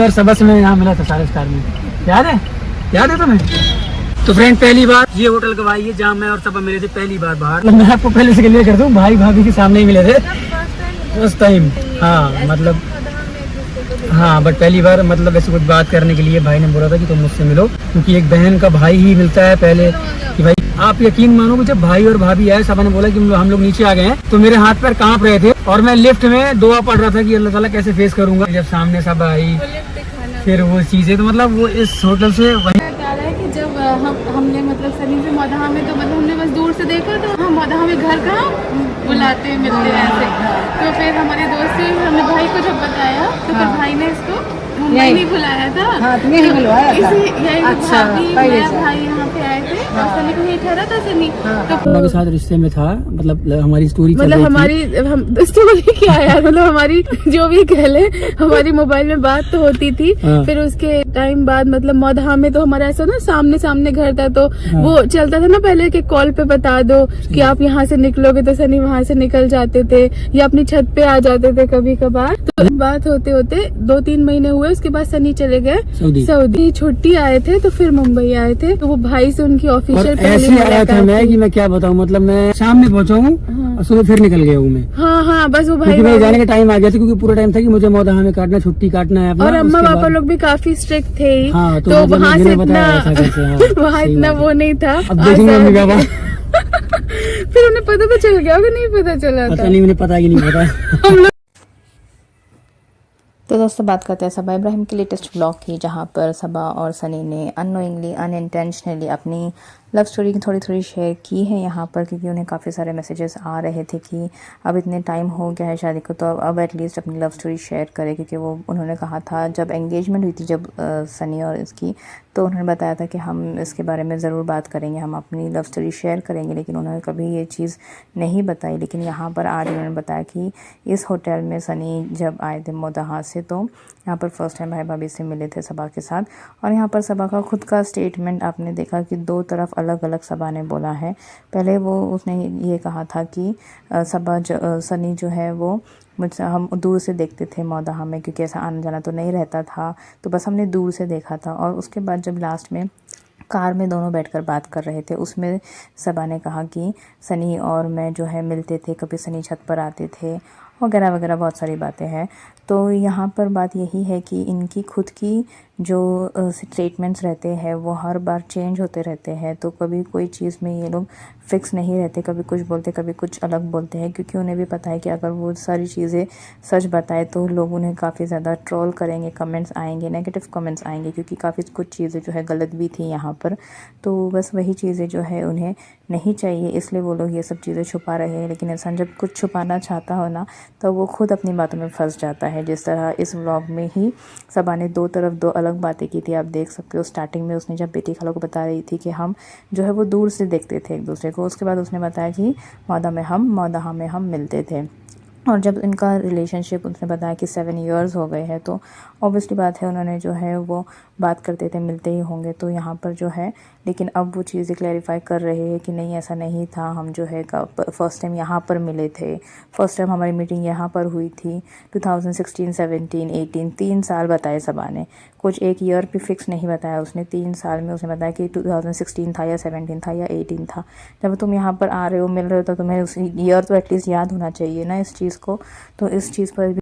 बार सबा से मैं यहाँ मिला था सारे स्टार में, याद है तुम्हें? तो फ्रेंड पहली बार ये होटल गवाई है जहाँ मैं और सबा मिले थे पहली बार बाहर। मतलब मैं आपको पहले से क्लियर कर दूं, भाई भाभी के सामने ही मिले थे उस टाइम। हाँ मतलब हाँ, बट पहली बार मतलब ऐसे कुछ बात करने के लिए भाई ने बोला था कि तुम मुझसे मिलो, क्योंकि एक बहन का भाई ही मिलता है पहले कि भाई। आप यकीन मानोगे जब भाई और भाभी आए, सबा ने बोला कि हम लोग नीचे आ गए हैं, तो मेरे हाथ पैर कांप रहे थे और मैं लिफ्ट में दुआ पढ़ रहा था कि अल्लाह ताला कैसे फेस करूंगा। जब सामने सबा आई फिर वो चीजें, तो मतलब वो इस होटल से वही कि जब हमने मतलब सनी से मौदहा में, तो मतलब हमने बस दूर से देखा, तो हम मौदहा में घर कहाँ बुलाते मिलते हैं ऐसे। तो फिर हमारे दोस्त से हमने भाई को जब बताया, तो फिर भाई ने इसको मुंबई नहीं बुलाया था। हाँ, तुम्हें ही बुलवाया था। यही अच्छा, भाभी मैं भाई यहाँ पे आए थे और सनी को यही ठहरा था सनी। के साथ रिश्ते में था, मतलब हमारी स्टोरी मतलब हमारी हम स्टोरी क्या है यार, मतलब हमारी जो भी कह ले, हमारी मोबाइल में बात तो होती थी। फिर उसके टाइम बाद मतलब मौदहा में तो हमारा ऐसा ना सामने घर था, तो वो चलता था ना पहले कि कॉल पे बता दो कि आप यहाँ से निकलोगे, तो सनी वहाँ से निकल जाते थे या अपनी छत पे आ जाते थे कभी कभार। तो बात होते होते 2-3 महीने हुए, उसके बाद सनी चले गए सऊदी। छुट्टी आए थे तो फिर मुंबई आए थे, तो वो भाई से उनकी ऑफिशियल ऐसे आया था मैं कि मैं क्या बताऊँ, मतलब मैं शाम में पहुंचा हूँ और सुबह फिर निकल गया हूँ मैं। हाँ, बस वो भाई जाने का टाइम आ गया था, क्योंकि पूरा टाइम था कि मुझे मौदहा में काटना, छुट्टी काटना है। और अम्मा पापा लोग भी काफी स्ट्रिक्ट थे। हाँ, तो वहाँ से इतना वहाँ इतना वो नहीं था। अब देखेंगे फिर उन्हें पता तो चल गया, नहीं पता चला पता नहीं, उन्हें पता ही नहीं पता। तो दोस्तों बात करते हैं सबा इब्राहिम की लेटेस्ट व्लॉग की, जहां पर सबा और सनी ने अननोइंगली अनइंटेंशनली अपनी लव स्टोरी की थोड़ी शेयर की है यहाँ पर, क्योंकि उन्हें काफ़ी सारे मैसेजेस आ रहे थे कि अब इतने टाइम हो गया है शादी को, तो अब एटलीस्ट अपनी लव स्टोरी शेयर करें। क्योंकि वो उन्होंने कहा था जब एंगेजमेंट हुई थी जब सनी और इसकी, तो उन्होंने बताया था कि हम इसके बारे में ज़रूर बात करेंगे, हम अपनी लव स्टोरी शेयर करेंगे, लेकिन उन्होंने कभी ये चीज़ नहीं बताई। लेकिन यहाँ पर आज उन्होंने बताया कि इस होटल में सनी जब आए थे मौदहा से, तो यहाँ पर फर्स्ट टाइम भाई भाभी से मिले थे सबा के साथ। और यहाँ पर सबा का खुद का स्टेटमेंट आपने देखा कि दो तरफ अलग अलग सबा ने बोला है। पहले वो उसने ये कहा था कि सनी जो है वो मुझसे, हम दूर से देखते थे मौदहा में, क्योंकि ऐसा आना जाना तो नहीं रहता था, तो बस हमने दूर से देखा था। और उसके बाद जब लास्ट में कार में दोनों बैठकर बात कर रहे थे, उसमें सबा ने कहा कि सनी और मैं जो है मिलते थे, कभी सनी छत पर आते थे वगैरह वगैरह, बहुत सारी बातें हैं। तो यहाँ पर बात यही है कि इनकी खुद की जो स्टेटमेंट्स रहते हैं वो हर बार चेंज होते रहते हैं, तो कभी कोई चीज़ में ये लोग फिक्स नहीं रहते, कभी कुछ बोलते कभी कुछ अलग बोलते हैं, क्योंकि उन्हें भी पता है कि अगर वो सारी चीज़ें सच बताए तो लोग उन्हें काफ़ी ज़्यादा ट्रोल करेंगे, कमेंट्स आएंगे, नेगेटिव कमेंट्स आएंगे, क्योंकि काफ़ी कुछ चीज़ें जो है गलत भी थी यहाँ पर। तो बस वही चीज़ें जो है उन्हें नहीं चाहिए, इसलिए वो लोग ये सब चीज़ें छुपा रहे हैं। लेकिन इंसान जब कुछ छुपाना चाहता हो ना, तो वो खुद अपनी बातों में फंस जाता है। जिस तरह इस व्लॉग में ही सबा ने दो अलग बातें की थी, आप देख सकते हो। स्टार्टिंग में उसने जब बेटी खाला को बता रही थी कि हम जो है वो दूर से देखते थे एक दूसरे को, उसके बाद उसने बताया कि मौदहा में हम मिलते थे। और जब इनका रिलेशनशिप उसने बताया कि 7 इयर्स हो गए हैं, तो ऑब्वियसली बात है उन्होंने जो है वो बात करते थे, मिलते ही होंगे। तो यहाँ पर जो है, लेकिन अब वो चीज़ें क्लैरिफाई कर रहे हैं कि नहीं ऐसा नहीं था, हम जो है फर्स्ट टाइम यहाँ पर मिले थे, फर्स्ट टाइम हमारी मीटिंग यहाँ पर हुई थी 2016, 17, 18, 3 साल बताए सबा ने, कुछ एक ईयर भी फिक्स नहीं बताया उसने। 3 साल में उसने बताया कि 2016 था या 17 था या 18 था। जब तुम यहाँ पर आ रहे हो, मिल रहे हो, तो तुम्हें उस ईयर तो एटलीस्ट याद होना चाहिए ना इस चीज़ को। तो इस चीज़ पर